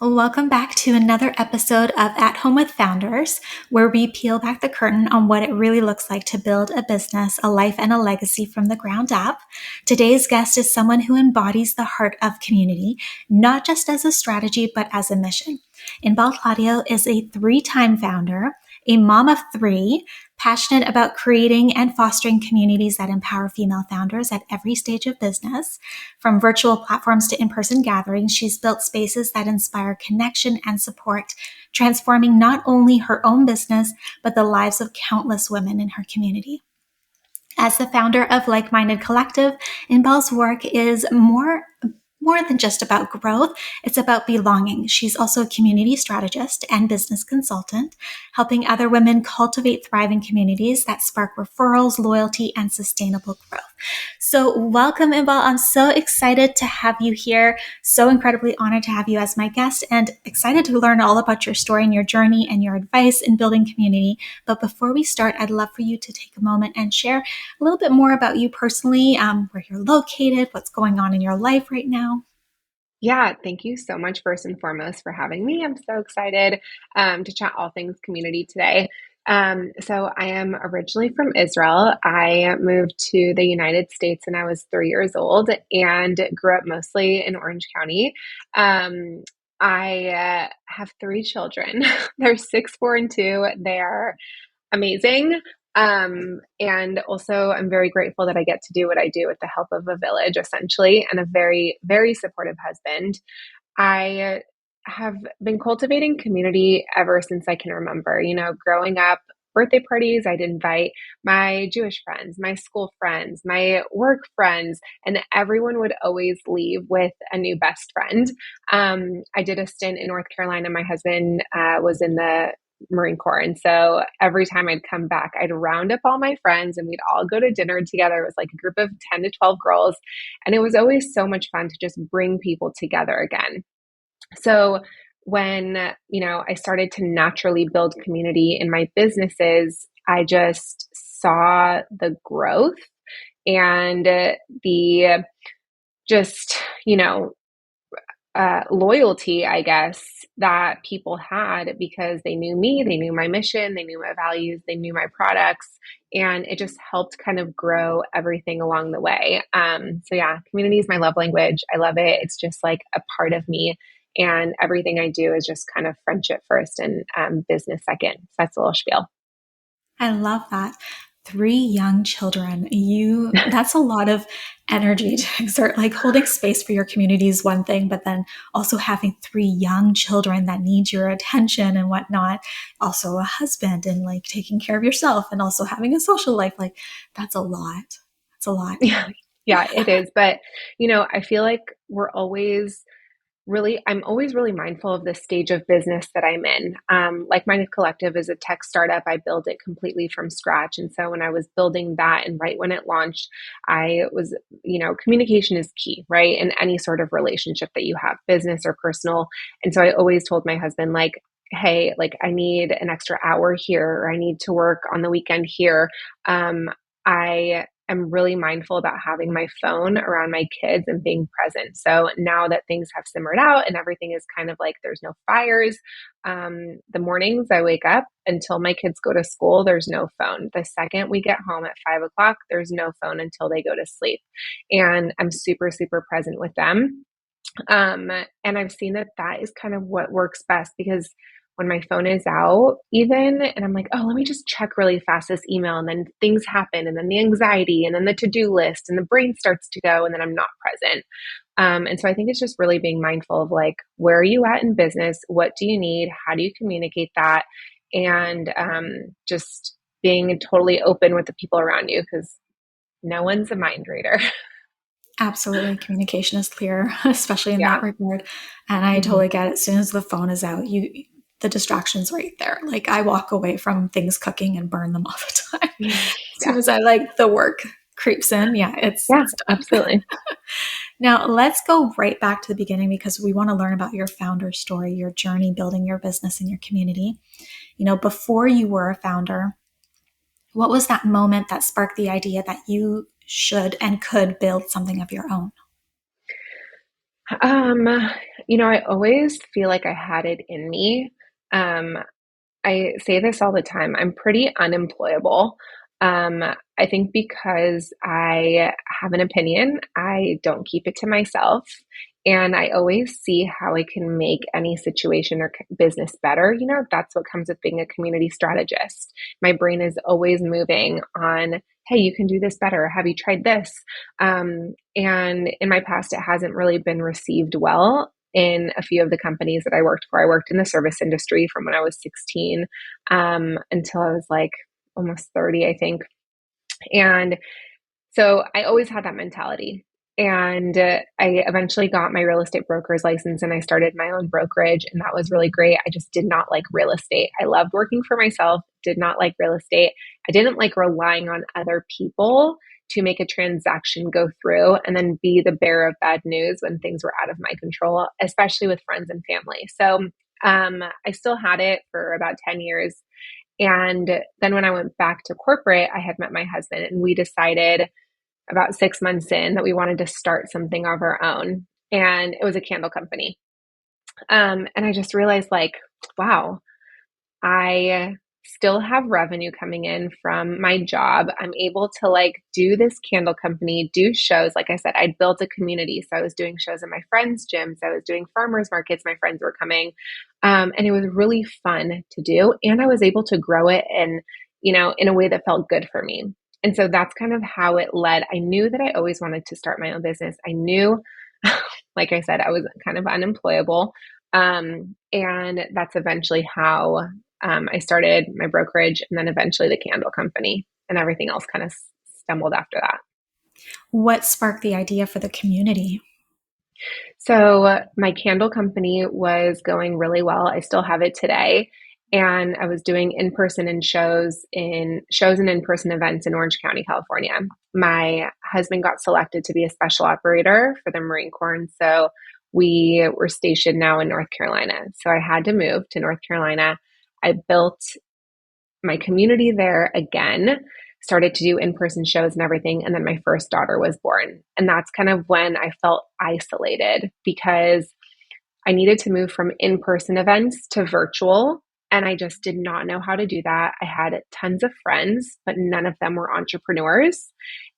Welcome back to another episode of At Home with Founders, where we peel back the curtain on what it really looks like to build a business, a life, and a legacy from the ground up. Today's guest is someone who embodies the heart of community, not just as a strategy, but as a mission. Inbal Claudio is a three-time founder, a mom of three, passionate about creating and fostering communities that empower female founders at every stage of business. From virtual platforms to in-person gatherings, she's built spaces that inspire connection and support, transforming not only her own business, but the lives of countless women in her community. As the founder of Like-Minded Collective, Inbal's work is more than just about growth. It's about belonging. She's also a community strategist and business consultant, helping other women cultivate thriving communities that spark referrals, loyalty, and sustainable growth. So welcome, Inbal. I'm so excited to have you here. So incredibly honored to have you as my guest and excited to learn all about your story and your journey and your advice in building community. But before we start, I'd love for you to take a moment and share a little bit more about you personally, where you're located, what's going on in your life right now. Yeah, thank you so much, first and foremost, for having me. I'm so excited to chat all things community today. So I am originally from Israel. I moved to the United States when I was 3 years old and grew up mostly in Orange County. I have three children. They're 6, 4, and 2. They are amazing. And also I'm very grateful that I get to do what I do with the help of a village, essentially, and a very, very supportive husband. I have been cultivating community ever since I can remember. Growing up, birthday parties, I'd invite my Jewish friends, my school friends, my work friends, and everyone would always leave with a new best friend. I did a stint in North Carolina. My husband was in the Marine Corps. And so every time I'd come back, I'd round up all my friends and we'd all go to dinner together. It was like a group of 10 to 12 girls. And it was always so much fun to just bring people together again. So when, I started to naturally build community in my businesses, I just saw the growth and the just, loyalty, I guess, that people had because they knew me, they knew my mission, they knew my values, they knew my products, and it just helped kind of grow everything along the way. So yeah, community is my love language. I love it. It's just like a part of me, and everything I do is just kind of friendship first and business second. So that's a little spiel. I love that. 3 young children. That's a lot of energy to exert. Like holding space for your community is one thing, but then also having 3 young children that need your attention and whatnot. Also a husband and like taking care of yourself and also having a social life. Like that's a lot. It's a lot. Yeah, yeah, it is. But, I feel like I'm always really mindful of the stage of business that I'm in. Like-Minded Collective is a tech startup. I built it completely from scratch. And so when I was building that and right when it launched, I was, communication is key, right? In any sort of relationship that you have, business or personal. And so I always told my husband, like, hey, like I need an extra hour here, or I need to work on the weekend here. I am really mindful about having my phone around my kids and being present. So now that things have simmered out and everything is kind of like there's no fires, the mornings I wake up until my kids go to school, there's no phone. The second we get home at 5 o'clock, there's no phone until they go to sleep. And I'm super, super present with them. And I've seen that is kind of what works best because when my phone is out even, and I'm like, oh, let me just check really fast this email. And then things happen and then the anxiety and then the to-do list and the brain starts to go and then I'm not present. And so I think it's just really being mindful of like, where are you at in business? What do you need? How do you communicate that? And just being totally open with the people around you because no one's a mind reader. Absolutely. Communication is clear, especially in that Yeah. regard. And I totally get it. As soon as the phone is out, the distraction's right there. Like I walk away from things cooking and burn them all the time. Yeah. As soon as I like the work creeps in, it's done. Absolutely. Now let's go right back to the beginning because we want to learn about your founder story, your journey building your business and your community. Before you were a founder, what was that moment that sparked the idea that you should and could build something of your own? I always feel like I had it in me. Um, I say this all the time. I'm pretty unemployable. Um, I think because I have an opinion, I don't keep it to myself. And I always see how I can make any situation or business better. That's what comes with being a community strategist. My brain is always moving on, hey, you can do this better. Have you tried this? And in my past, it hasn't really been received well in a few of the companies that I worked for. I worked in the service industry from when I was 16 until I was like almost 30, I think. And so I always had that mentality. And I eventually got my real estate broker's license and I started my own brokerage. And that was really great. I just did not like real estate. I loved working for myself, did not like real estate. I didn't like relying on other people to make a transaction go through and then be the bearer of bad news when things were out of my control, especially with friends and family. So I still had it for about 10 years. And then when I went back to corporate, I had met my husband and we decided about 6 months in that we wanted to start something of our own. And it was a candle company. And I just realized, like, wow, I still have revenue coming in from my job. I'm able to like do this candle company, do shows. Like I said, I built a community. So I was doing shows in my friends' gyms. I was doing farmers markets. My friends were coming. And it was really fun to do. And I was able to grow it and, in a way that felt good for me. And so that's kind of how it led. I knew that I always wanted to start my own business. I knew, like I said, I was kind of unemployable. And that's eventually how I started my brokerage and then eventually the candle company, and everything else kind of stumbled after that. What sparked the idea for the community? So my candle company was going really well. I still have it today. And I was doing in-person and shows and in-person events in Orange County, California. My husband got selected to be a special operator for the Marine Corps. And so we were stationed now in North Carolina. So I had to move to North Carolina. I built my community there again, started to do in-person shows and everything. And then my first daughter was born. And that's kind of when I felt isolated because I needed to move from in-person events to virtual. And I just did not know how to do that. I had tons of friends, but none of them were entrepreneurs.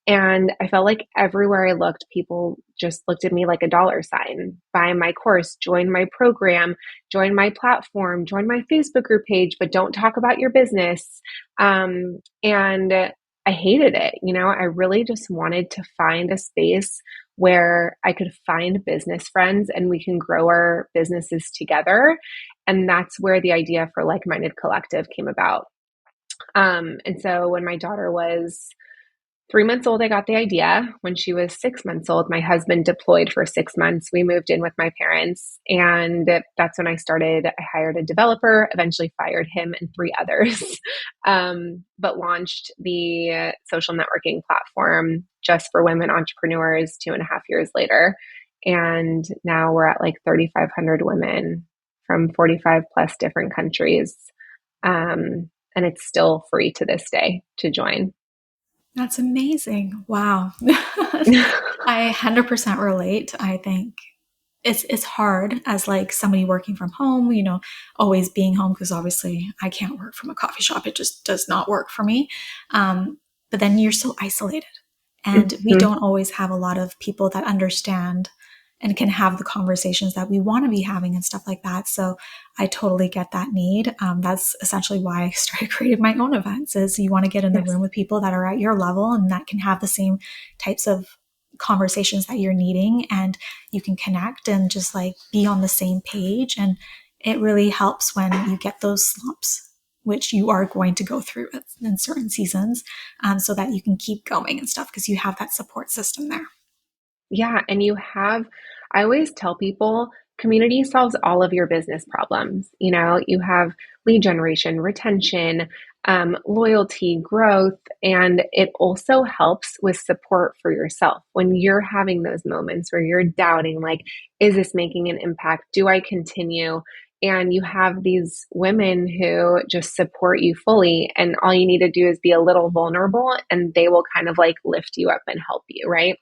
And I felt like everywhere I looked, people just looked at me like a dollar sign. Buy my course, join my program, join my platform, join my Facebook group page, but don't talk about your business. And I hated it. I really just wanted to find a space where I could find business friends and we can grow our businesses together. And that's where the idea for Like Minded Collective came about. And so when my daughter was 3 months old, I got the idea. When she was 6 months old, my husband deployed for 6 months. We moved in with my parents. And that's when I started. I hired a developer, eventually fired him and three others, but launched the social networking platform just for women entrepreneurs 2.5 years later. And now we're at like 3,500 women from 45 plus different countries. And it's still free to this day to join. That's amazing. Wow. I 100% relate. I think it's hard as like somebody working from home, always being home because obviously I can't work from a coffee shop. It just does not work for me. But then you're so isolated and we Mhm. don't always have a lot of people that understand and can have the conversations that we want to be having and stuff like that. So I totally get that need. That's essentially why I started creating my own events is you want to get in the Yes. room with people that are at your level and that can have the same types of conversations that you're needing and you can connect and just like be on the same page. And it really helps when you get those slumps, which you are going to go through in certain seasons, so that you can keep going and stuff because you have that support system there. Yeah. And I always tell people community solves all of your business problems. You have lead generation, retention, loyalty, growth, and it also helps with support for yourself when you're having those moments where you're doubting, like, is this making an impact? Do I continue? And you have these women who just support you fully, and all you need to do is be a little vulnerable, and they will kind of like lift you up and help you, right?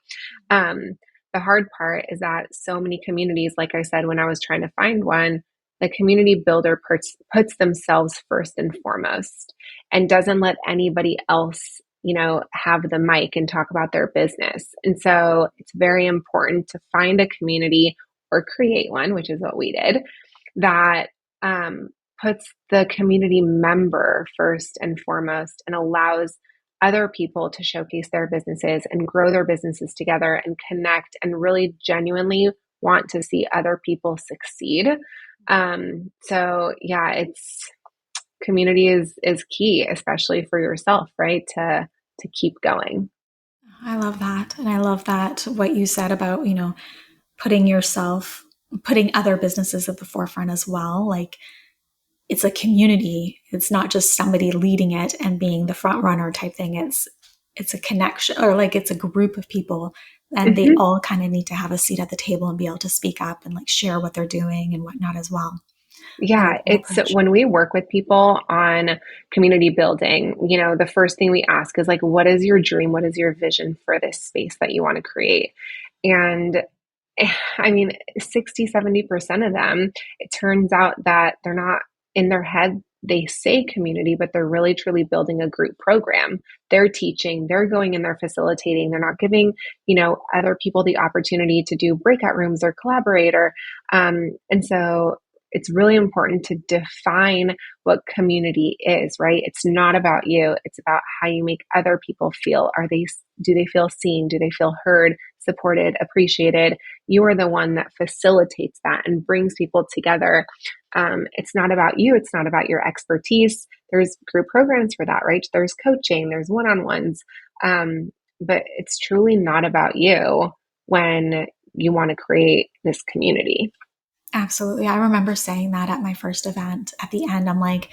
Um, the hard part is that so many communities, like I said, when I was trying to find one, the community builder puts themselves first and foremost and doesn't let anybody else, have the mic and talk about their business. And so it's very important to find a community or create one, which is what we did, that puts the community member first and foremost and allows other people to showcase their businesses and grow their businesses together and connect and really genuinely want to see other people succeed. So yeah, it's community is key, especially for yourself, right? To keep going. I love that. And I love that what you said about, putting other businesses at the forefront as well. Like it's a community. It's not just somebody leading it and being the front runner type thing. It's a connection, or like it's a group of people, and they Mhm. all kind of need to have a seat at the table and be able to speak up and like share what they're doing and whatnot as well. I love Yeah, that it's approach. when we work with people on community building, the first thing we ask is like, what is your dream? What is your vision for this space that you want to create? And I mean, 60, 70% of them, it turns out that they're not in their head. They say community, but they're really truly building a group program. They're teaching, they're going in, they're facilitating, they're not giving, other people the opportunity to do breakout rooms or collaborate and so it's really important to define what community is, right? It's not about you. It's about how you make other people feel. Do they feel seen? Do they feel heard, supported, appreciated? You are the one that facilitates that and brings people together. It's not about you. It's not about your expertise. There's group programs for that, right? There's coaching, there's one-on-ones. But it's truly not about you when you want to create this community. Absolutely. I remember saying that at my first event. At the end, I'm like,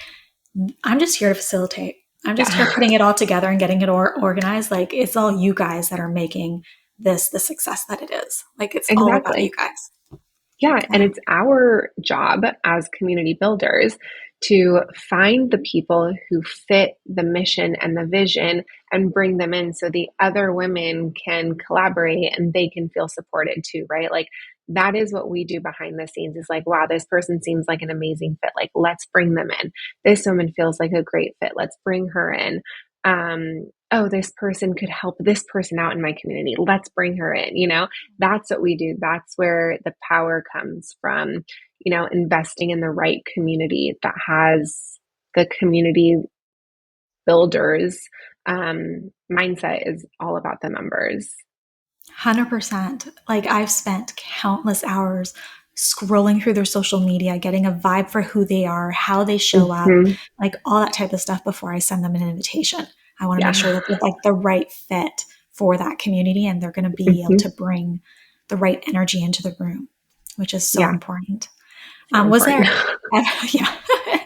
I'm just here to facilitate. I'm just here Yeah, putting it all together and getting it organized. Like it's all you guys that are making this the success that it is. Like it's all about you exactly. guys. Yeah, and Yeah. it's our job as community builders to find the people who fit the mission and the vision and bring them in so the other women can collaborate and they can feel supported too, right? Like that is what we do behind the scenes is like, wow, this person seems like an amazing fit. Like, let's bring them in. This woman feels like a great fit. Let's bring her in. Oh, this person could help this person out in my community. Let's bring her in, that's what we do. That's where the power comes from, investing in the right community that has the community builders. Mindset is all about the members. 100%. Like I've spent countless hours scrolling through their social media, getting a vibe for who they are, how they show up, Hmm. like all that type of stuff before I send them an invitation. I want to make sure Yeah. that they're like the right fit for that community and they're going to be able Hmm. to bring the right energy into the room, which is so Yeah. important. So Was important. there, yeah,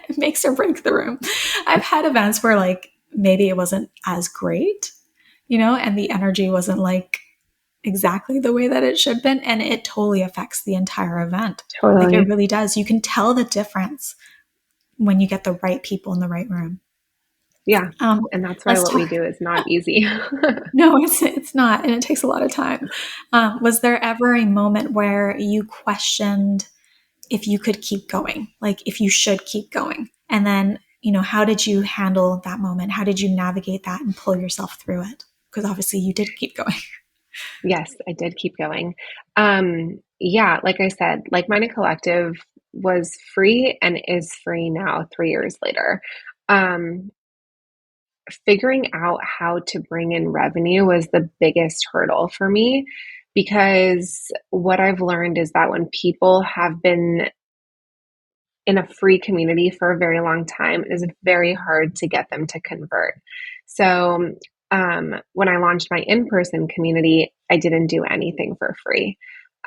it makes or breaks the room. I've had events where like maybe it wasn't as great, and the energy wasn't like exactly the way that it should have been. And it totally affects the entire event. Like it Totally. really does. You can tell the difference when you get the right people in the right room. Yeah. Um, And that's why let's what we talk. do is not easy. No, it's not, and it takes a lot of time. Was there ever a moment where you questioned if you could keep going, like if you should keep going? And then, how did you handle that moment? How did you navigate that and pull yourself through it? Because obviously you did keep going. Yes, I did keep going. Yeah, like I said, Like Minded Collective was free and is free now 3 years later. Um, Figuring out how to bring in revenue was the biggest hurdle for me because what I've learned is that when people have been in a free community for a very long time, it is very hard to get them to convert. So, when I launched my in person community, I didn't do anything for free.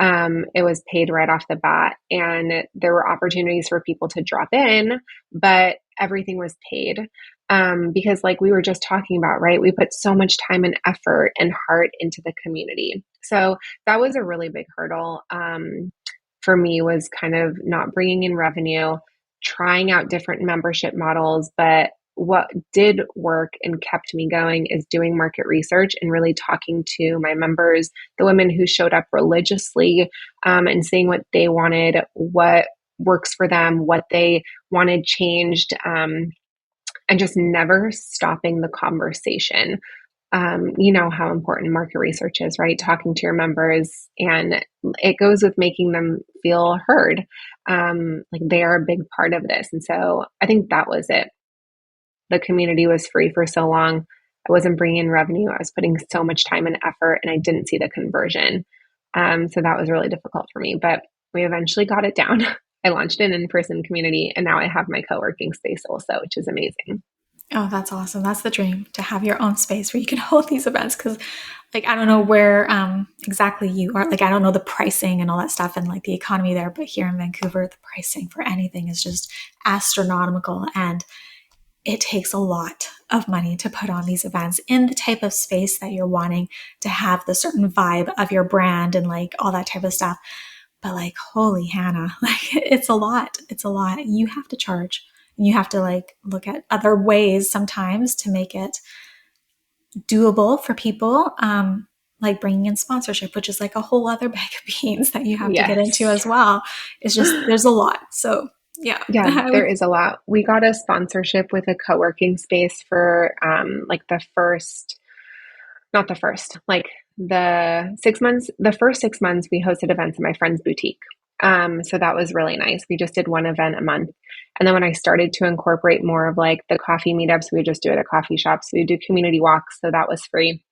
It was paid right off the bat, and there were opportunities for people to drop in, but everything was paid. Because, like we were just talking about, right? We put so much time and effort and heart into the community. So, that was a really big hurdle. For me was kind of not bringing in revenue, trying out different membership models, but what did work and kept me going is doing market research and really talking to my members, the women who showed up religiously, and seeing what they wanted, what works for them, what they wanted changed, and just never stopping the conversation. You know how important market research is, right? Talking to your members, and it goes with making them feel heard. Like they are a big part of this. And so I think that was it. The community was free for so long. I wasn't bringing in revenue. I was putting so much time and effort, and I didn't see the conversion. So that was really difficult for me, but we eventually got it down. I launched an in-person community, and now I have my co-working space also, which is amazing. Oh, that's awesome. That's the dream, to have your own space where you can hold these events. Cause like, I don't know where exactly you are. Like, I don't know the pricing and all that stuff and like the economy there, but here in Vancouver, the pricing for anything is just astronomical. And it takes a lot of money to put on these events in the type of space that you're wanting to have the certain vibe of your brand and like all that type of stuff. But like, holy Hannah, like it's a lot. It's a lot. You have to charge. And you have to like look at other ways sometimes to make it doable for people. Like bringing in sponsorship, which is like a whole other bag of beans that you have to get into Yes. as well. It's just, there's a lot. So yeah, Yeah, I there would, is a lot. We got a sponsorship with a co-working space for like the first, not the first, like the 6 months, the first 6 months we hosted events in my friend's boutique. So that was really nice. We just did one event a month. And then when I started to incorporate more of like the coffee meetups, we would just do it at coffee shops. We would do community walks. So that was free.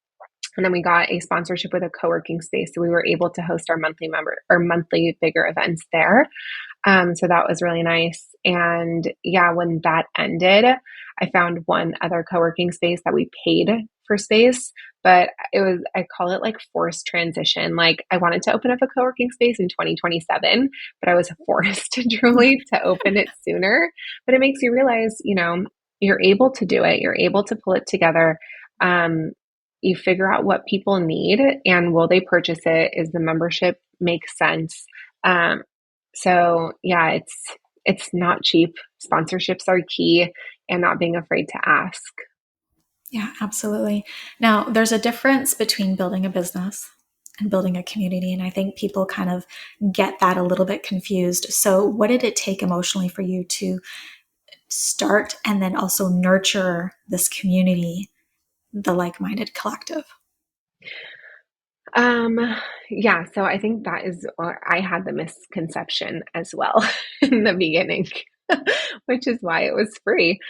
And then we got a sponsorship with a co-working space. So we were able to host our monthly bigger events there. So that was really nice. And yeah, when that ended, I found one other co-working space that we paid for space, but I call it like forced transition. Like I wanted to open up a co-working space in 2027, but I was forced truly to open it sooner. But it makes you realize, you're able to do it. You're able to pull it together. You figure out what people need and will they purchase it? Is the membership make sense? So yeah, it's not cheap. Sponsorships are key, and not being afraid to ask. yeah, absolutely. Now, there's a difference between building a business and building a community. And I think people kind of get that a little bit confused. So, what did it take emotionally for you to start and then also nurture this community, the like minded collective? Um, yeah, so I think that is, or I had the misconception as well in the beginning, which is why it was free.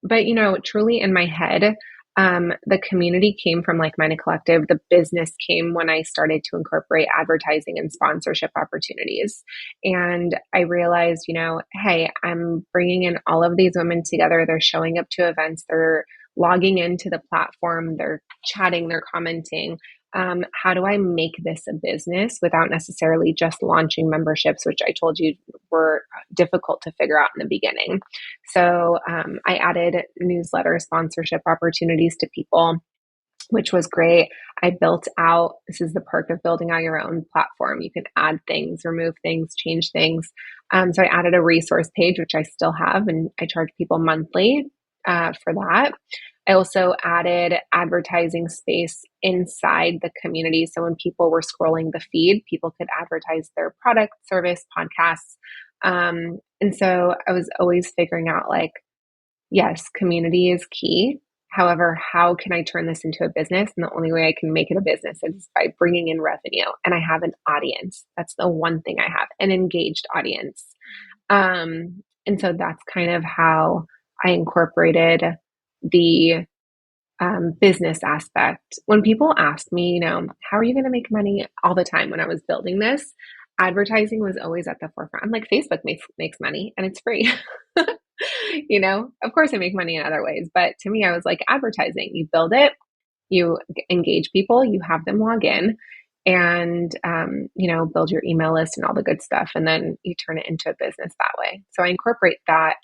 But truly in my head, the community came from Like Minded Collective. The business came when I started to incorporate advertising and sponsorship opportunities. And I realized, hey, I'm bringing in all of these women together. They're showing up to events. They're logging into the platform. They're chatting. They're commenting. How do I make this a business without necessarily just launching memberships, which I told you were difficult to figure out in the beginning. So I added newsletter sponsorship opportunities to people, which was great. I built out, this is the perk of building out your own platform. You can add things, remove things, change things. So I added a resource page, which I still have, and I charge people monthly for that. I also added advertising space inside the community. So when people were scrolling the feed, people could advertise their product, service, podcasts. And so I was always figuring out like, yes, community is key. However, how can I turn this into a business? And the only way I can make it a business is by bringing in revenue. And I have an audience. That's the one thing I have, an engaged audience. And so that's kind of how I incorporated the business aspect. When people ask me, how are you going to make money all the time when I was building this, advertising was always at the forefront. I'm like, Facebook makes money and it's free. Of course I make money in other ways, but to me, I was like, advertising, you build it, you engage people, you have them log in and, build your email list and all the good stuff. And then you turn it into a business that way. So I incorporate that,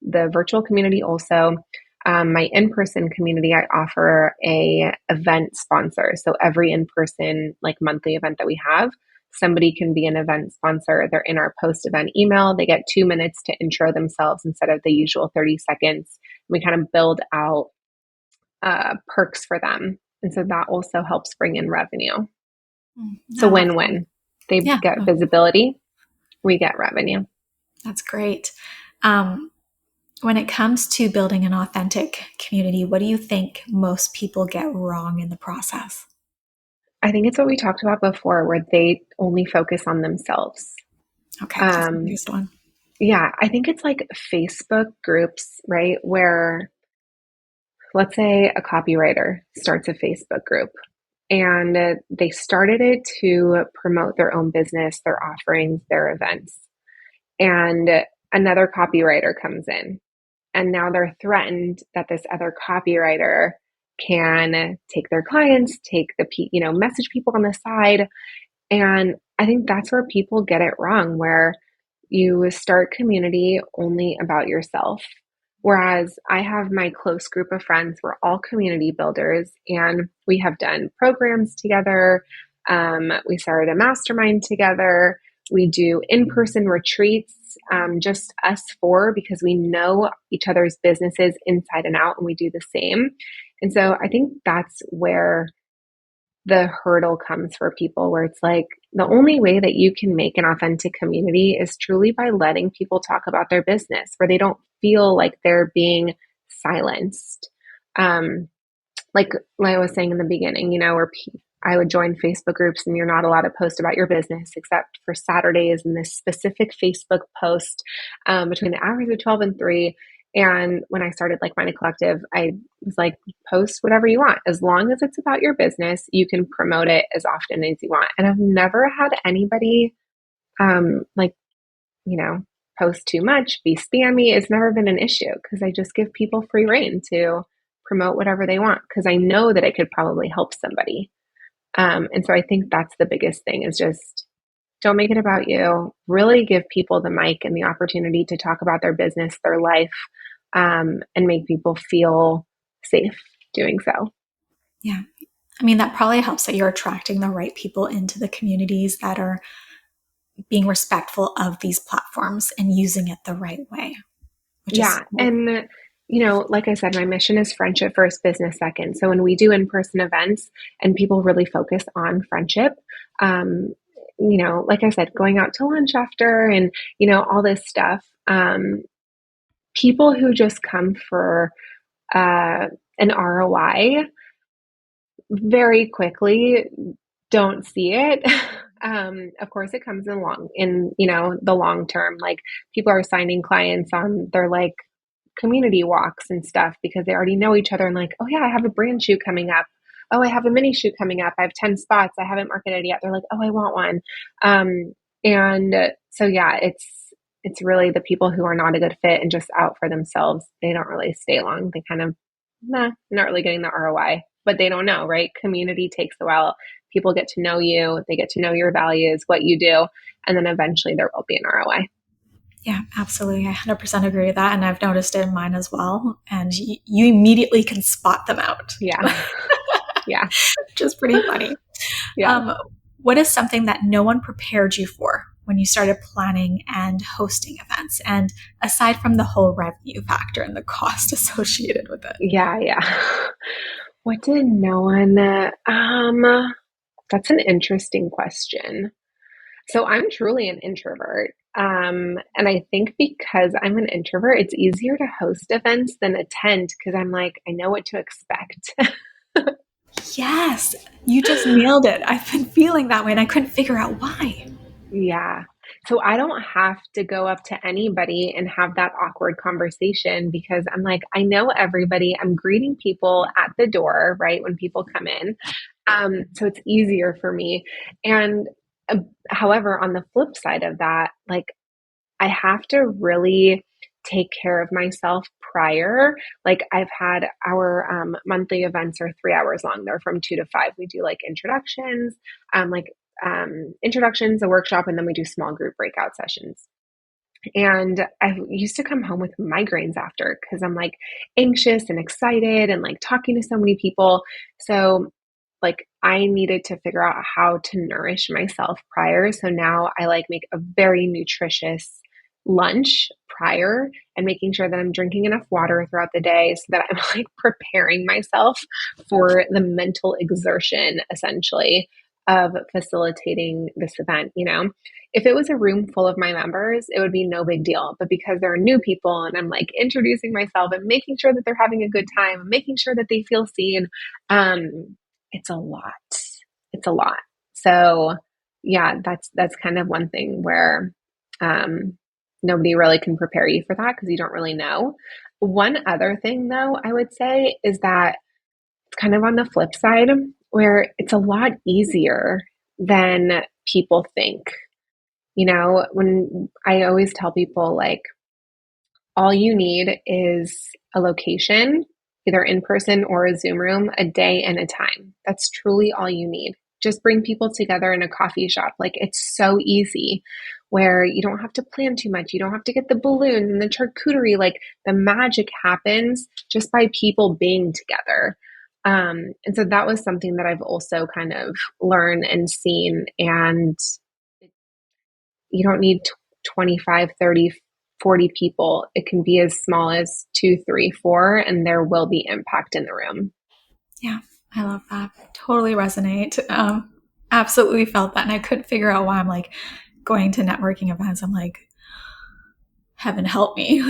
the virtual community also. My in-person community, I offer a event sponsor. So every in-person like monthly event that we have, somebody can be an event sponsor. They're in our post-event email. They get 2 minutes to intro themselves instead of the usual 30 seconds. We kind of build out perks for them. And so that also helps bring in revenue. It's a I love that. win-win. They Yeah, get visibility, we get revenue. that's great. When it comes to building an authentic community, what do you think most people get wrong in the process? I think it's what we talked about before, where they only focus on themselves. Okay, that's the biggest one. Yeah, I think it's like Facebook groups, right? Where let's say a copywriter starts a Facebook group and they started it to promote their own business, their offerings, their events. And another copywriter comes in, and now they're threatened that this other copywriter can take their clients, take the, message people on the side. And I think that's where people get it wrong, where you start community only about yourself. Whereas I have my close group of friends, we're all community builders, and we have done programs together. We started a mastermind together. We do in-person retreats, just us four, because we know each other's businesses inside and out, and we do the same. And so I think that's where the hurdle comes for people, where it's like the only way that you can make an authentic community is truly by letting people talk about their business, where they don't feel like they're being silenced. Like I was saying in the beginning, where I would join Facebook groups and you're not allowed to post about your business except for Saturdays in this specific Facebook post between the hours of 12 and 3. And when I started Like Minded Collective, I was like, post whatever you want. As long as it's about your business, you can promote it as often as you want. And I've never had anybody post too much, be spammy. It's never been an issue because I just give people free reign to promote whatever they want because I know that it could probably help somebody. And so I think that's the biggest thing is just don't make it about you. Really give people the mic and the opportunity to talk about their business, their life, and make people feel safe doing so. Yeah. I mean, that probably helps that you're attracting the right people into the communities that are being respectful of these platforms and using it the right way. Yeah. And, like I said, my mission is friendship first, business second. So when we do in-person events and people really focus on friendship, like I said, going out to lunch after and, all this stuff, people who just come for an ROI very quickly don't see it. Of course, it comes in the long term. Like people are signing clients on their like community walks and stuff because they already know each other and like, oh yeah, I have a brand shoot coming up. Oh, I have a mini shoot coming up. I have 10 spots. I haven't marketed yet. They're like, oh, I want one. And so yeah, it's really the people who are not a good fit and just out for themselves. They don't really stay long. They kind of, not really getting the ROI, but they don't know, right? Community takes a while. People get to know you. They get to know your values, what you do. And then eventually there will be an ROI. Yeah, absolutely. I 100% agree with that. And I've noticed it in mine as well. And you immediately can spot them out. Yeah. Yeah. Which is pretty funny. Yeah. What is something that no one prepared you for when you started planning and hosting events? And aside from the whole revenue factor and the cost associated with it. Yeah. What did no one, that's an interesting question. So I'm truly an introvert. And I think because I'm an introvert, it's easier to host events than attend because I'm like, I know what to expect. Yes, you just nailed it. I've been feeling that way and I couldn't figure out why. Yeah. So I don't have to go up to anybody and have that awkward conversation because I'm like, I know everybody. I'm greeting people at the door, right? When people come in. So it's easier for me. And however, on the flip side of that, like I have to really take care of myself prior. Like I've had our monthly events are 3 hours long. They're from 2 to 5. We do like introductions, a workshop, and then we do small group breakout sessions. And I used to come home with migraines after because I'm like anxious and excited and like talking to so many people. So like I needed to figure out how to nourish myself prior. So now I like make a very nutritious lunch prior and making sure that I'm drinking enough water throughout the day so that I'm like preparing myself for the mental exertion essentially of facilitating this event, you know. If it was a room full of my members, it would be no big deal. But because there are new people and I'm like introducing myself and making sure that they're having a good time and making sure that they feel seen, it's a lot. It's a lot. So yeah, that's kind of one thing where nobody really can prepare you for that because you don't really know. One other thing though, I would say is that it's kind of on the flip side where it's a lot easier than people think. You know, when I always tell people, like, all you need is a location, either in person or a Zoom room, a day and a time. That's truly all you need. Just bring people together in a coffee shop. Like, it's so easy where you don't have to plan too much. You don't have to get the balloons and the charcuterie. Like, the magic happens just by people being together. And so that was something that I've also kind of learned and seen. And you don't need 25, 30, 40 people. It can be as small as 2, 3, 4, and there will be impact in the room. Yeah, I love that. Totally resonate. Absolutely felt that. And I couldn't figure out why I'm like going to networking events. I'm like, heaven help me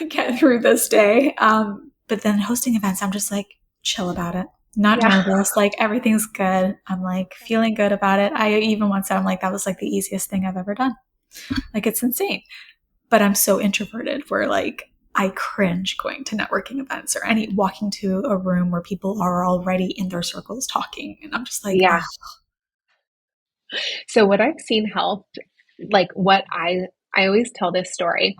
get through this day. But then hosting events, I'm just like chill about it. Not Yeah. nervous. Like everything's good. I'm like feeling good about it. I even once said, I'm like, that was like the easiest thing I've ever done. Like it's insane. But I'm so introverted where like I cringe going to networking events or any walking to a room where people are already in their circles talking. And I'm just like, Yeah. oh, So what I've seen help, like what I always tell this story.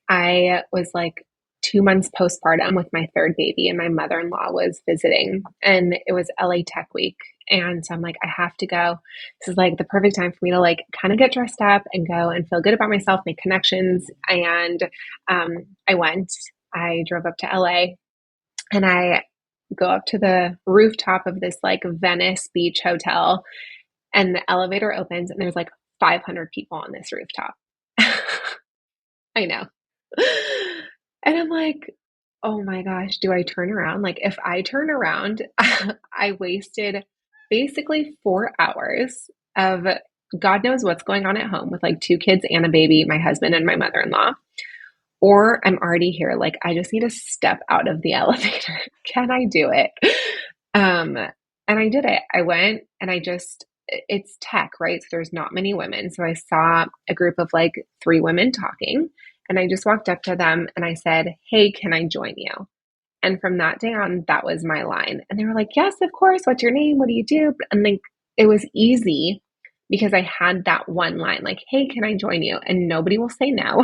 I was like 2 months postpartum with my third baby, and my mother-in-law was visiting, and it was LA Tech Week. And so I'm like, I have to go. This is like the perfect time for me to like kind of get dressed up and go and feel good about myself, make connections. And I went, I drove up to LA and I go up to the rooftop of this like Venice Beach hotel, and the elevator opens, and there's like 500 people on this rooftop. I know. And I'm like, oh my gosh, do I turn around? Like, if I turn around, I wasted basically 4 hours of God knows what's going on at home with like 2 kids and a baby, my husband and my mother in law. Or I'm already here. Like, I just need to step out of the elevator. Can I do it? And I did it. I went and it's tech, right? So there's not many women. So I saw a group of like 3 women talking, and I just walked up to them and I said, hey, can I join you? And from that day on, that was my line. And they were like, yes, of course. What's your name? What do you do? And like, it was easy because I had that one line, like, hey, can I join you? And nobody will say no.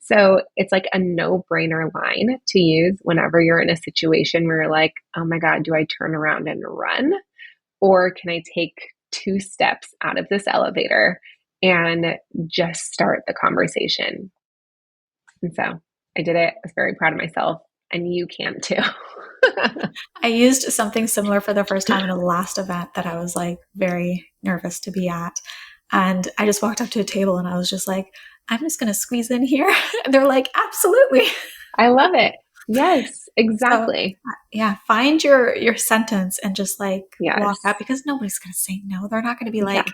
So it's like a no-brainer line to use whenever you're in a situation where you're like, oh my God, do I turn around and run? Or can I take 2 steps out of this elevator and just start the conversation? And so I did it. I was very proud of myself, and you can too. I used something similar for the first time in a last event that I was like very nervous to be at. And I just walked up to a table and I was just like, I'm just going to squeeze in here. And they're like, absolutely. I love it. Yes, So exactly. yeah, find your sentence and just like walk Yes. out because nobody's going to say no. They're not going to be Yeah, like,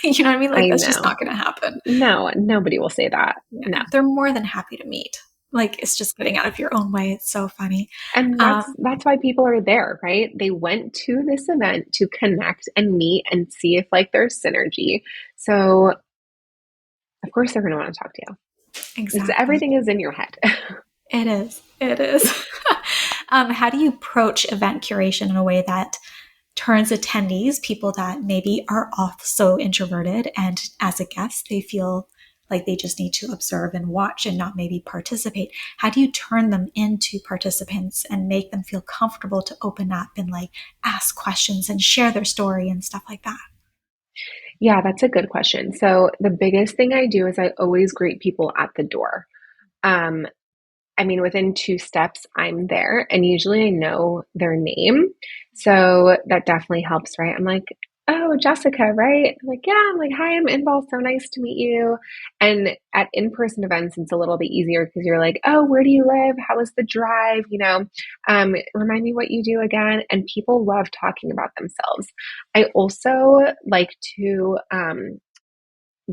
you know what I mean? Like I that's just know. not going to happen. No, nobody will say that. No. Yeah, they're more than happy to meet. Like it's just getting out of your own way. It's so funny. And that's why people are there, right? They went to this event to connect and meet and see if like there's synergy. So of course they're going to want to talk to you. Exactly. Everything is in your head. It is. It is. How do you approach event curation in a way that turns attendees, people that maybe are also introverted, and as a guest, they feel like they just need to observe and watch and not maybe participate? How do you turn them into participants and make them feel comfortable to open up and like ask questions and share their story and stuff like that? Yeah, that's a good question. So the biggest thing I do is I always greet people at the door. Um, I mean, within 2 steps, I'm there, and usually I know their name. So that definitely helps, right? I'm like, oh, Jessica, right? I'm like, yeah, I'm like, hi, I'm Inbal. So nice to meet you. And at in-person events, it's a little bit easier because you're like, oh, where do you live? How was the drive? Remind me what you do again. And people love talking about themselves. I also like to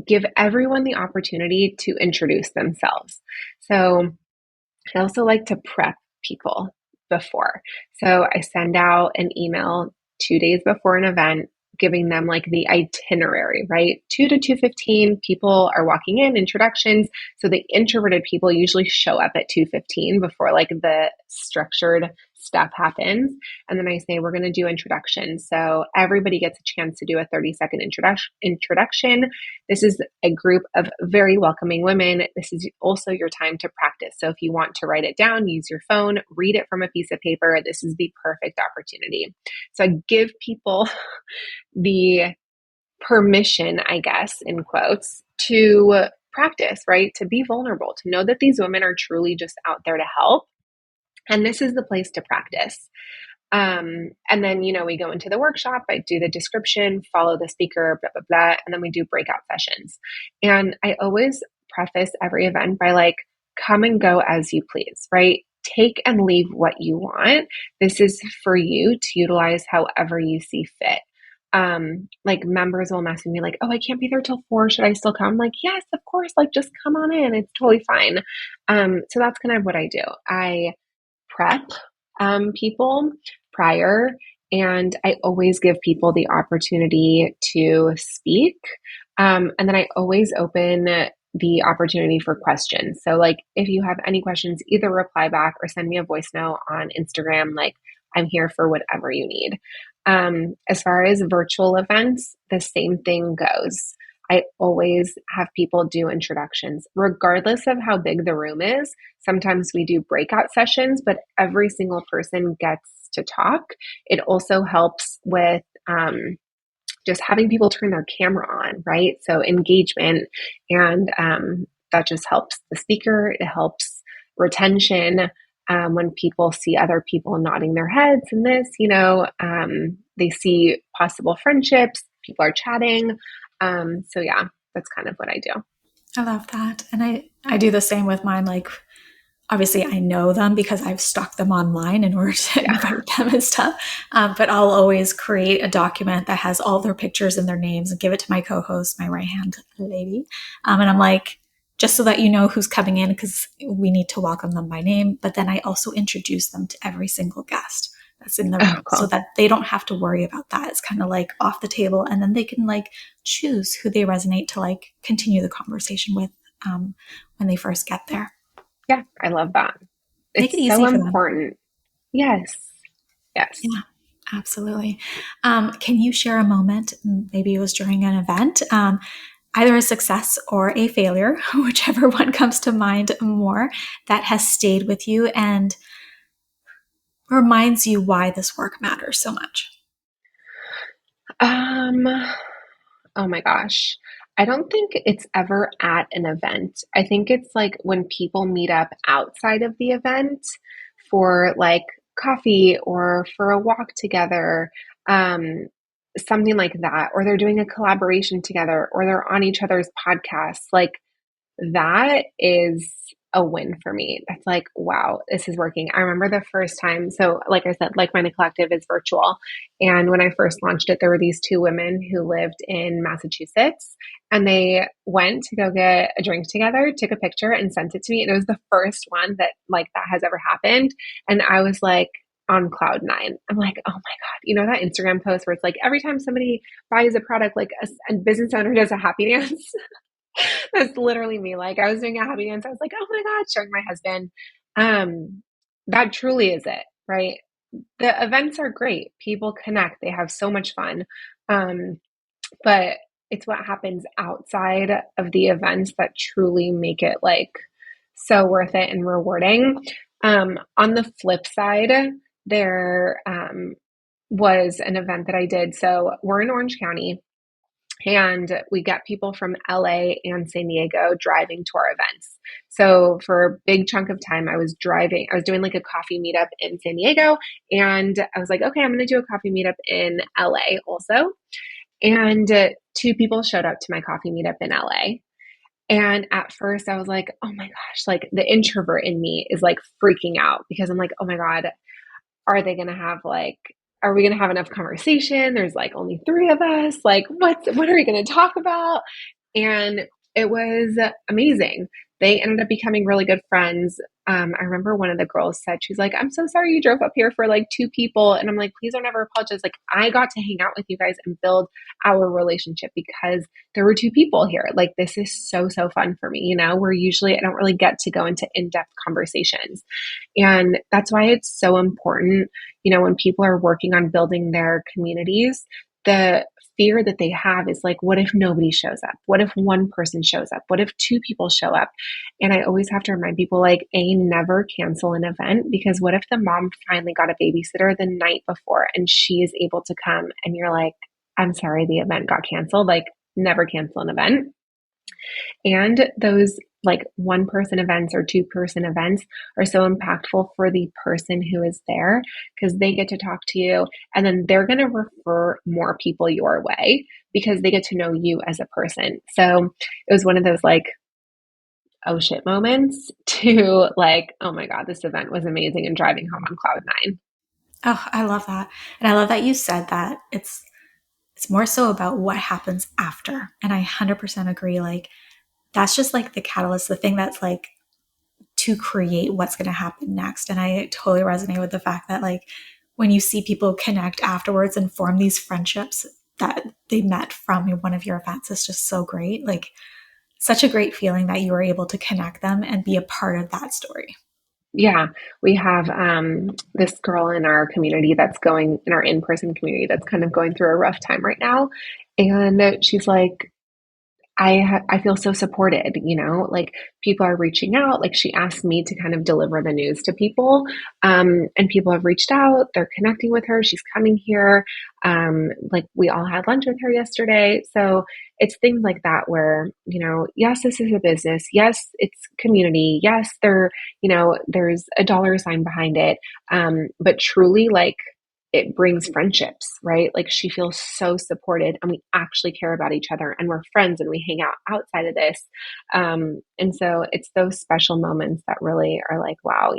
give everyone the opportunity to introduce themselves. So I also like to prep people before. So I send out an email 2 days before an event, giving them like the itinerary, right? 2 to 2:15, people are walking in, introductions. So the introverted people usually show up at 2:15 before like the structured stuff happens. And then I say, we're going to do introductions. So everybody gets a chance to do a 30-second introduction. This is a group of very welcoming women. This is also your time to practice. So if you want to write it down, use your phone, read it from a piece of paper. This is the perfect opportunity. So I give people the permission, I guess, in quotes, to practice, right? To be vulnerable, to know that these women are truly just out there to help. And this is the place to practice. And then, we go into the workshop, I do the description, follow the speaker, blah, blah, blah. And then we do breakout sessions. And I always preface every event by like, come and go as you please, right? Take and leave what you want. This is for you to utilize however you see fit. Like members will message me like, oh, I can't be there till 4. Should I still come? I'm like, yes, of course. Like, just come on in. It's totally fine. So that's kind of what I do. I prep people prior, and I always give people the opportunity to speak. And then I always open the opportunity for questions. So, like, if you have any questions, either reply back or send me a voice note on Instagram. Like, I'm here for whatever you need. As far as virtual events, the same thing goes. I always have people do introductions, regardless of how big the room is. Sometimes we do breakout sessions, but every single person gets to talk. It also helps with just having people turn their camera on, right? So engagement, and that just helps the speaker. It helps retention. When people see other people nodding their heads in this, they see possible friendships, people are chatting. So yeah, that's kind of what I do. I love that. And I do the same with mine. Like, obviously I know them because I've stalked them online in order to Yeah. invite them and stuff. But I'll always create a document that has all their pictures and their names and give it to my co-host, my right hand lady. And I'm like, just so that you know who's coming in, because we need to welcome them by name. But then I also introduce them to every single guest that's in the room, Oh, cool. so that they don't have to worry about that. It's kind of like off the table, and then they can like choose who they resonate to like continue the conversation with when they first get there. Yeah, I love that. Make it It's so easy for them. important. Yes. Yes. Yeah, absolutely. Can you share a moment, maybe it was during an event, either a success or a failure, whichever one comes to mind more, that has stayed with you and reminds you why this work matters so much? Um, oh my gosh. I don't think it's ever at an event. I think it's like when people meet up outside of the event for like coffee or for a walk together, um, something like that, or they're doing a collaboration together, or they're on each other's podcasts. Like, that is a win for me. That's like, wow, this is working. I remember the first time. So, like I said, Like Minded Collective is virtual. And when I first launched it, there were these 2 women who lived in Massachusetts, and they went to go get a drink together, took a picture, and sent it to me. And it was the first one that like that has ever happened. And I was like, on cloud 9. I'm like, oh my God, that Instagram post where it's like every time somebody buys a product, like a business owner does a happy dance. That's literally me. Like, I was doing a happy dance. I was like, oh my God, showing my husband. That truly is it, right? The events are great. People connect. They have so much fun. But it's what happens outside of the events that truly make it like so worth it and rewarding. On the flip side, there was an event that I did. So we're in Orange County. And we get people from LA and San Diego driving to our events. So for a big chunk of time, I was doing like a coffee meetup in San Diego. And I was like, okay, I'm going to do a coffee meetup in LA also. And two people showed up to my coffee meetup in LA. And at first I was like, oh my gosh, like the introvert in me is like freaking out because I'm like, oh my God, are they going to have like, are we going to have enough conversation? There's like only three of us. Like, what are we going to talk about? And it was amazing. They ended up becoming really good friends. I remember one of the girls said, she's like, I'm so sorry you drove up here for like two people. And I'm like, please don't ever apologize. Like, I got to hang out with you guys and build our relationship because there were two people here. Like, this is so, so fun for me. Where usually I don't really get to go into in-depth conversations. And that's why it's so important, when people are working on building their communities, the fear that they have is like, what if nobody shows up? What if one person shows up? What if two people show up? And I always have to remind people like, never cancel an event, because what if the mom finally got a babysitter the night before and she is able to come and you're like, I'm sorry, the event got canceled. Like, never cancel an event. And those like one person events or two person events are so impactful for the person who is there because they get to talk to you and then they're going to refer more people your way because they get to know you as a person. So it was one of those like, oh shit moments to like, oh my God, this event was amazing and driving home on cloud nine. Oh, I love that. And I love that you said that it's more so about what happens after. And I 100% agree. Like, that's just like the catalyst, the thing that's like to create what's going to happen next. And I totally resonate with the fact that like when you see people connect afterwards and form these friendships that they met from one of your events, it's just so great. Like, such a great feeling that you were able to connect them and be a part of that story. Yeah, we have this girl in our community that's going in our in-person community that's kind of going through a rough time right now. And she's like, I feel so supported, like people are reaching out. Like she asked me to kind of deliver the news to people. And people have reached out. They're connecting with her. She's coming here. Like we all had lunch with her yesterday. So it's things like that where, yes, this is a business. Yes, it's community. Yes, there's a dollar sign behind it. But truly like, it brings friendships, right? Like she feels so supported and we actually care about each other and we're friends and we hang out outside of this. And so it's those special moments that really are like, wow,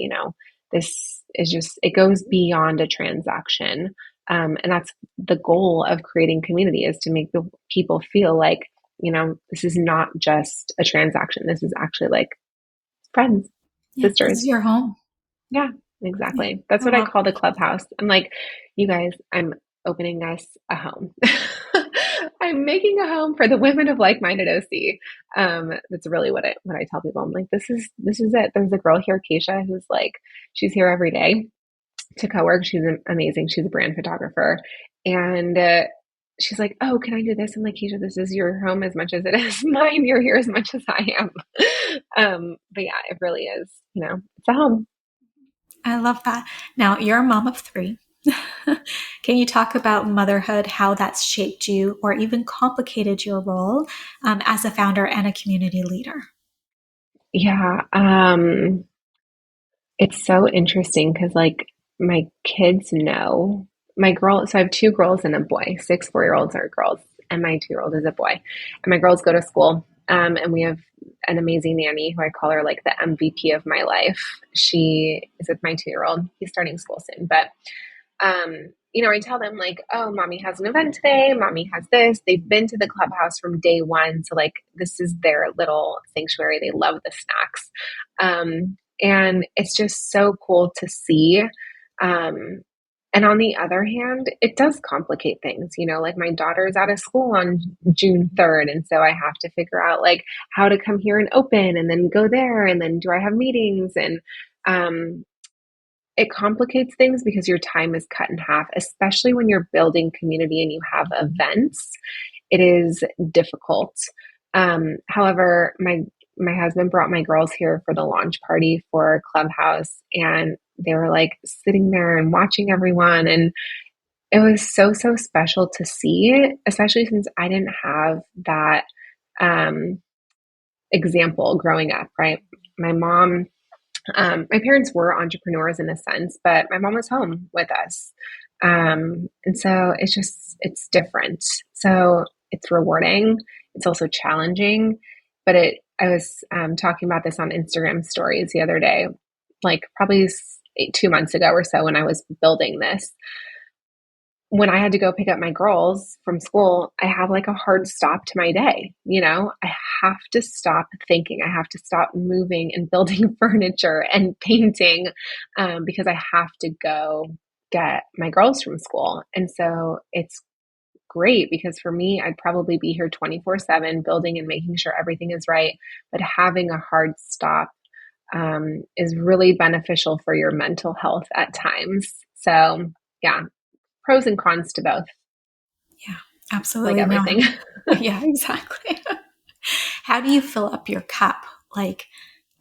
this is just, it goes beyond a transaction. And that's the goal of creating community, is to make the people feel like, this is not just a transaction. This is actually like friends, Yeah, this sisters. is your home. Yeah, Yeah, exactly. That's I what I love call the clubhouse. I'm like, you guys, I'm opening us a home. I'm making a home for the women of like-minded OC. That's really what I tell people. I'm like, this is it. There's a girl here, Keisha, who's like, she's here every day to co-work. She's amazing. She's a brand photographer, and she's like, oh, can I do this? I'm like, Keisha, this is your home as much as it is mine. You're here as much as I am. But yeah, it really is. It's a home. I love that. Now, you're a mom of three. Can you talk about motherhood, how that's shaped you or even complicated your role as a founder and a community leader? Yeah, it's so interesting because like my kids know my girl. So I have two girls and a boy. 6 4-year-olds are girls, and my 2-year-old is a boy. And my girls go to school, and we have an amazing nanny who I call her like the MVP of my life. She is with my 2-year-old. He's starting school soon, but I tell them like, oh, mommy has an event today. Mommy has this. They've been to the clubhouse from day one. So like, this is their little sanctuary. They love the snacks. And it's just so cool to see. And on the other hand, it does complicate things, like my daughter's out of school on June 3rd. And so I have to figure out like how to come here and open and then go there. And then do I have meetings? And, it complicates things because your time is cut in half, especially when you're building community and you have events. It is difficult. However, my husband brought my girls here for the launch party for Clubhouse, and they were like sitting there and watching everyone. And it was so, so special to see, especially since I didn't have that um, example growing up, right? My mom, my parents were entrepreneurs in a sense, but my mom was home with us. And so it's different. So it's rewarding. It's also challenging, but I was talking about this on Instagram stories the other day, like probably 2 months ago or so when I was building this. When I had to go pick up my girls from school, I have like a hard stop to my day. I have to stop thinking. I have to stop moving and building furniture and painting because I have to go get my girls from school. And so it's great because for me, I'd probably be here 24/7 building and making sure everything is right. But having a hard stop is really beneficial for your mental health at times. So, yeah, pros and cons to both, Yeah, like absolutely. No. everything. Yeah, exactly. How do you fill up your cup? Like,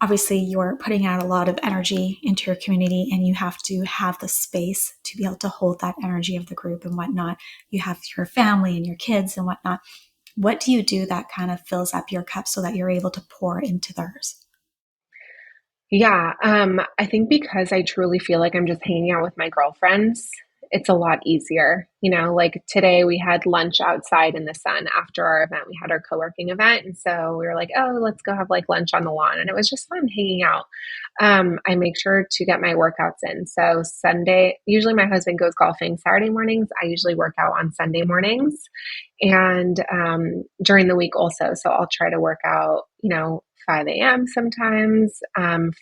obviously, you're putting out a lot of energy into your community, and you have to have the space to be able to hold that energy of the group and whatnot. You have your family and your kids and whatnot. What do you do that kind of fills up your cup so that you're able to pour into theirs? Yeah, I think because I truly feel like I'm just hanging out with my girlfriends, it's a lot easier. Like today we had lunch outside in the sun after our event. We had our co-working event. And so we were like, oh, let's go have like lunch on the lawn. And it was just fun hanging out. I make sure to get my workouts in. So Sunday, usually my husband goes golfing Saturday mornings. I usually work out on Sunday mornings and during the week also. So I'll try to work out, 5 a.m. sometimes.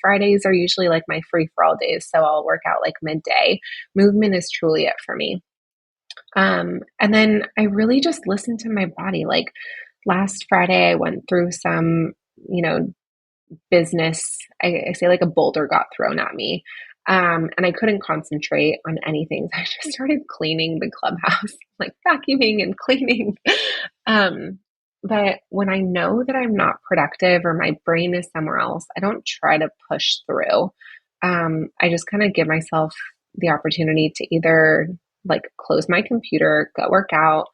Fridays are usually like my free for all days. So I'll work out like midday. Movement is truly it for me. And then I really just listen to my body. Like last Friday, I went through some, business. I say like a boulder got thrown at me. And I couldn't concentrate on anything. So I just started cleaning the clubhouse, like vacuuming and cleaning. Um, but when I know that I'm not productive or my brain is somewhere else, I don't try to push through. I just kind of give myself the opportunity to either like close my computer, go work out,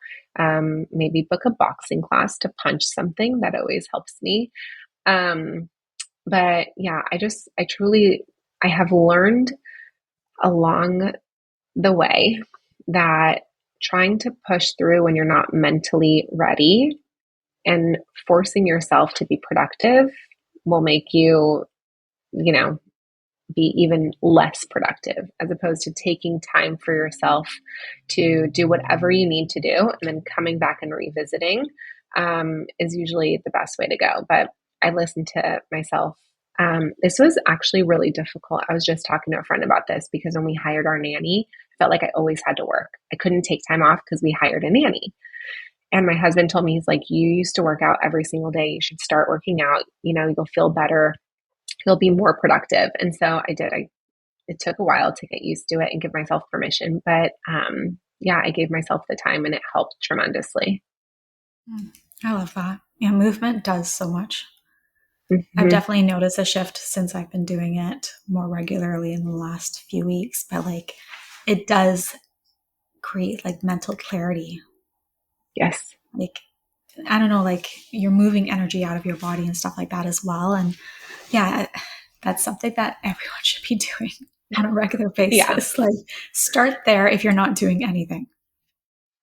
maybe book a boxing class to punch something. That always helps me. Um, but yeah, I have learned along the way that trying to push through when you're not mentally ready and forcing yourself to be productive will make you, you know, be even less productive as opposed to taking time for yourself to do whatever you need to do and then coming back and revisiting is usually the best way to go. But I listen to myself. This was actually really difficult. I was just talking to a friend about this because when we hired our nanny, I felt like I always had to work. I couldn't take time off because we hired a nanny. And my husband told me, he's like, you used to work out every single day. You should start working out. You'll feel better. You'll be more productive. And so I did. It took a while to get used to it and give myself permission. But yeah, I gave myself the time and it helped tremendously. I love that. Yeah, movement does so much. I've Mm-hmm. definitely noticed a shift since I've been doing it more regularly in the last few weeks, but like it does create like mental clarity. Yes. Like, I don't know, like you're moving energy out of your body and stuff like that as well. And yeah, that's something that everyone should be doing on a regular Yeah. basis. Like, start there if you're not doing anything.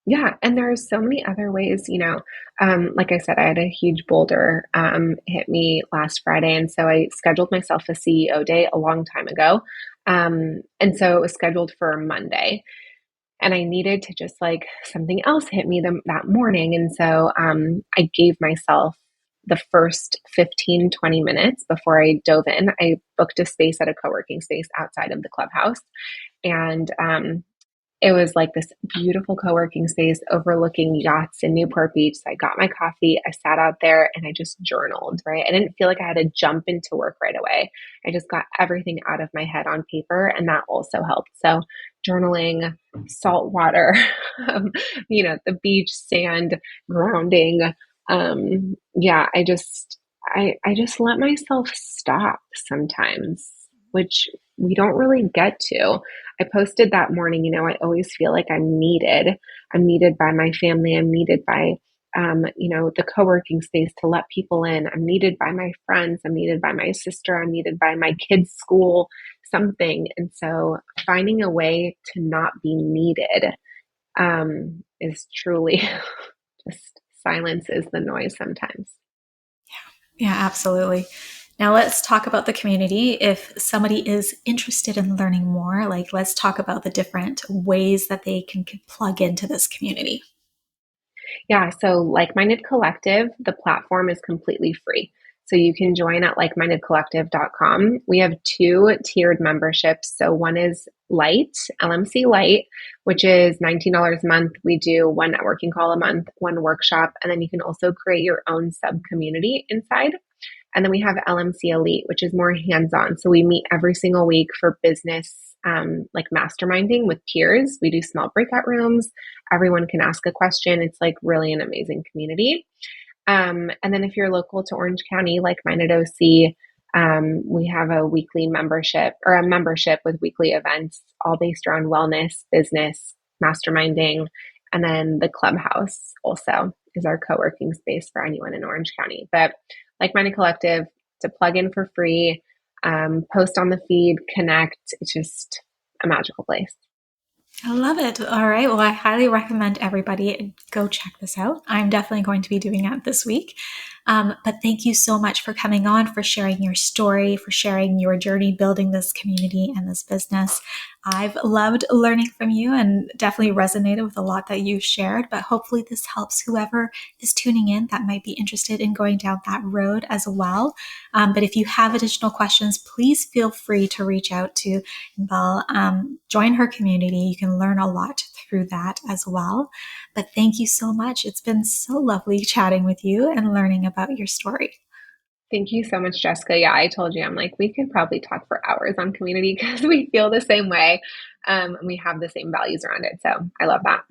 Yeah. And there are so many other ways, like I said, I had a huge boulder hit me last Friday. And so I scheduled myself a CEO day a long time ago. And so it was scheduled for Monday. And I needed to just like something else hit me that morning. And so I gave myself the first 15, 20 minutes before I dove in. I booked a space at a co working space outside of the clubhouse. And it was like this beautiful co-working space overlooking yachts in Newport Beach. So I got my coffee, I sat out there and I just journaled, right? I didn't feel like I had to jump into work right away. I just got everything out of my head on paper and that also helped. So journaling, salt water, the beach, sand, grounding. Yeah, I just let myself stop sometimes. which we don't really get to. I posted that morning, I always feel like I'm needed. I'm needed by my family. I'm needed by, the co-working space to let people in. I'm needed by my friends. I'm needed by my sister. I'm needed by my kids' school, something. And so finding a way to not be needed is truly just silence is the noise sometimes. Yeah, absolutely. Now let's talk about the community. If somebody is interested in learning more, like let's talk about the different ways that they can plug into this community. Yeah, so Like Minded Collective, the platform is completely free. So you can join at likemindedcollective.com. We have two tiered memberships. So one is Light, LMC Light, which is $19 a month. We do one networking call a month, one workshop, and then you can also create your own sub community inside. And then we have LMC Elite, which is more hands on. So we meet every single week for business, like masterminding with peers. We do small breakout rooms. Everyone can ask a question. It's like really an amazing community. And then if you're local to Orange County, like Minded OC, we have a weekly membership or a membership with weekly events, all based around wellness, business, masterminding. And then the clubhouse also is our co working space for anyone in Orange County. But Like Minded Collective, to plug in for free, post on the feed, connect. It's just a magical place. I love it. All right. Well, I highly recommend everybody go check this out. I'm definitely going to be doing that this week. But thank you so much for coming on, for sharing your story, for sharing your journey building this community and this business. I've loved learning from you and definitely resonated with a lot that you shared, but hopefully this helps whoever is tuning in that might be interested in going down that road as well. But if you have additional questions, please feel free to reach out to Inbal. Join her community. You can learn a lot through that as well. But thank you so much. It's been so lovely chatting with you and learning about your story. Thank you so much, Jessica. Yeah, I told you, I'm like, we could probably talk for hours on community because we feel the same way. And we have the same values around it. So I love that.